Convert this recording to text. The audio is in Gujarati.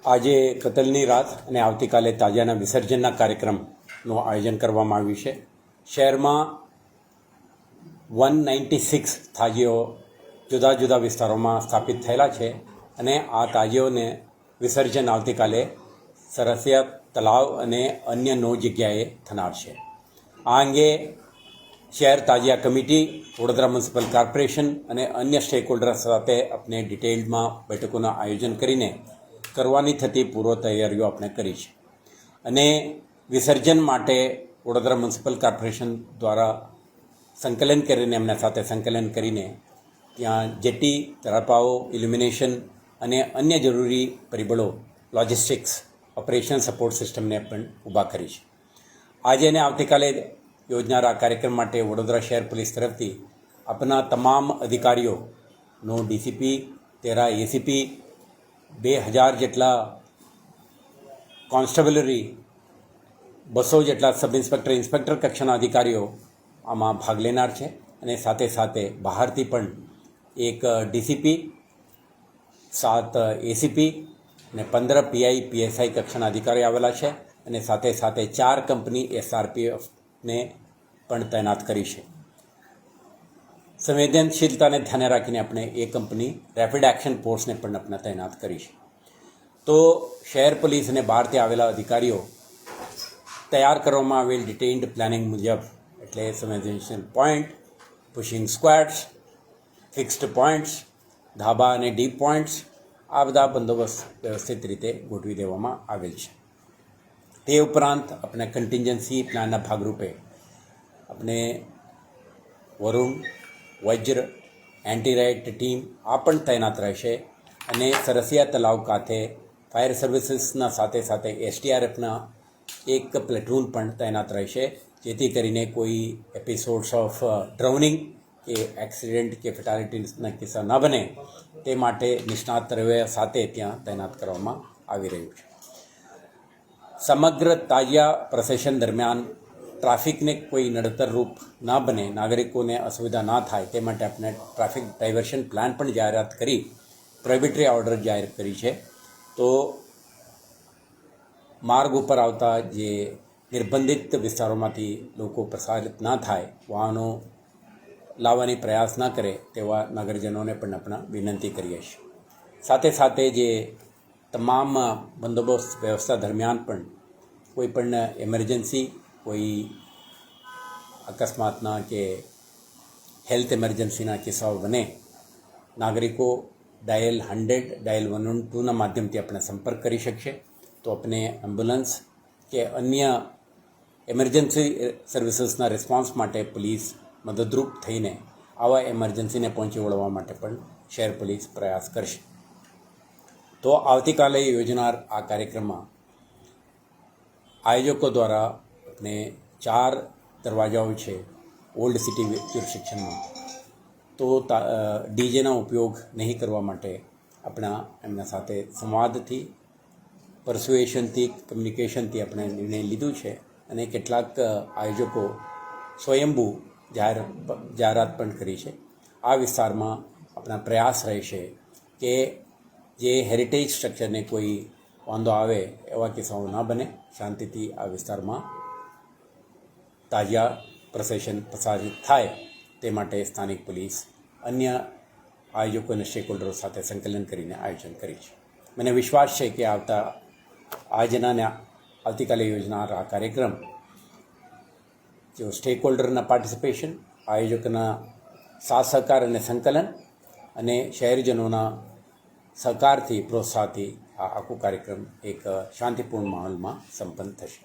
આજે કતલની રાત અને આવતીકાલે તાજિયાના વિસર્જનના કાર્યક્રમનું આયોજન કરવામાં આવ્યું છે. શહેરમાં 196 તાજીઓ જુદા જુદા વિસ્તારોમાં સ્થાપિત થયેલા છે અને આ તાજીઓને વિસર્જન આવતીકાલે સરસિયા તળાવ અને અન્ય 9 જગ્યાએ થનાર છે. આ અંગે શહેર તાજિયા કમિટી, વડોદરા મ્યુનિસિપલ કોર્પોરેશન અને અન્ય સ્ટેક હોલ્ડર્સ સાથે આપણે ડિટેઇલ્ડમાં બેઠકોનું આયોજન કરીને કરવાની થતી પૂર્વ તૈયારીઓ આપણે કરી છે અને વિસર્જન માટે વડોદરા મ્યુનિસિપલ કોર્પોરેશન દ્વારા સંકલન કરીને એમના સાથે સંકલન કરીને ત્યાં જેટી, તળાવો, ઇલ્યુમિનેશન અને અન્ય જરૂરી પરિબળો, લોજિસ્ટિક્સ, ઓપરેશન સપોર્ટ સિસ્ટમને પણ ઊભા કરી છે. આજે અને આવતીકાલે યોજનારા કાર્યક્રમ માટે વડોદરા શહેર પોલીસ તરફથી આપના તમામ અધિકારીઓનો ડીસીપી, 13 એસીપી, 2000 જેટલા કોન્સ્ટેબલરી, 200 જેટલા સબ ઇન્સ્પેક્ટર, ઇન્સ્પેક્ટર કક્ષાના અધિકારીઓ આમાં ભાગ લેનાર છે અને સાથે સાથે બહારથી પણ એક ડીસીપી, 7 એસીપી અને 15 પીઆઈ, પીએસઆઈ કક્ષાના અધિકારીઓ આવેલા છે અને સાથે સાથે 4 કંપની એસઆરપીએફને પણ તૈનાત કરી છે. સંવેદનશીલતાને ધ્યાને રાખીને આપણે એ કંપની રેપિડ એક્શન ફોર્સને પણ આપણે તૈનાત કરી છે. તો શહેર પોલીસ અને બહારથી આવેલા અધિકારીઓ તૈયાર કરવામાં આવેલ ડિટેઇન્ડ પ્લાનિંગ મુજબ, એટલે સંવેદનશીલ પોઈન્ટ, પુશિંગ સ્ક્વેડ્સ, ફિક્સ્ડ પોઈન્ટ્સ, ધાબા અને ડીપ પોઈન્ટ્સ, આ બધા બંદોબસ્ત વ્યવસ્થિત રીતે ગોઠવી દેવામાં આવેલ છે. તે ઉપરાંત આપણે કન્ટિન્જન્સી પ્લાનના ભાગરૂપે આપણે વરુણ, વજ્ર, એન્ટી રાઇટ ટીમ આ પણ તૈનાત રહેશે અને સરસિયા તળાવ ખાતે ફાયર સર્વિસીસના સાથે સાથે એસડીઆરએફના એક પ્લેટૂન પણ તૈનાત રહેશે, જેથી કરીને કોઈ એપિસોડ્સ ઓફ ડ્રાઉનિંગ કે એક્સિડન્ટ કે ફેટાલિટીના કિસ્સા ન બને તે માટે નિષ્ણાત તરવૈયા સાથે ત્યાં તૈનાત કરવામાં આવી રહ્યું છે. સમગ્ર તાજિયા પ્રોસેશન દરમિયાન ટ્રાફિકને કોઈ નડતર રૂપ ના બને, નાગરિકોને અસુવિધા ના થાય તે માટે આપણે ટ્રાફિક ડાયવર્શન પ્લાન પણ જાહેરાત કરી, પ્રોહિબિટરી ઓર્ડર જાહેર કરી છે. તો માર્ગ ઉપર આવતા જે નિર્બંધિત વિસ્તારોમાંથી લોકો પ્રસારિત ના થાય, વાહનો લાવવાની પ્રયાસ ના કરે તેવા નગરજનોને પણ આપણે વિનંતી કરીએ છીએ. સાથે સાથે જે તમામ બંદોબસ્ત વ્યવસ્થા દરમિયાન પણ કોઈ પણ એમરજન્સી, કોઈ અકસ્માતના કે હેલ્થ એમરજન્સીના કિસ્સાઓ બને, નાગરિકો ડાયલ 100, ડાયલ 112ના માધ્યમથી આપણે સંપર્ક કરી શકશે. તો આપણે એમ્બ્યુલન્સ કે અન્ય એમરજન્સી સર્વિસીસના રિસ્પોન્સ માટે પોલીસ મદદરૂપ થઈને આવા એમરજન્સીને પહોંચી વળવા માટે પણ શહેર પોલીસ પ્રયાસ કરશે. તો આવતીકાલે યોજનાર આ કાર્યક્રમમાં આયોજકો દ્વારા આપણે 4 દરવાજાઓ છે ઓલ્ડ સિટી જ્યુરિસ્ડિક્શનમાં, તો ડીજેના ઉપયોગ નહીં કરવા માટે આપણા એમના સાથે સંવાદથી, પરસ્યુએશનથી, કમ્યુનિકેશનથી આપણે નિર્ણય લીધું છે અને કેટલાક આયોજકો સ્વયંભૂ જાહેરાત પણ કરી છે. આ વિસ્તારમાં આપણા પ્રયાસ રહેશે કે જે હેરિટેજ સ્ટ્રક્ચરને કોઈ વાંધો આવે એવા કિસ્સાઓ ન બને, શાંતિથી આ વિસ્તારમાં તાજિયા પ્રોસેશન પ્રસારિત થાય તે માટે સ્થાનિક પોલીસ અન્ય આયોજકો અને સ્ટેક હોલ્ડરો સાથે સંકલન કરીને આયોજન કરી છે. મને વિશ્વાસ છે કે આવતીકાલે યોજનાર આ કાર્યક્રમ જો સ્ટેક હોલ્ડરના પાર્ટિસિપેશન, આયોજકોના સાથ સહકાર અને સંકલન અને શહેરજનોના સહકારથી, પ્રોત્સાહથી આ આખો કાર્યક્રમ એક શાંતિપૂર્ણ માહોલમાં સંપન્ન થશે.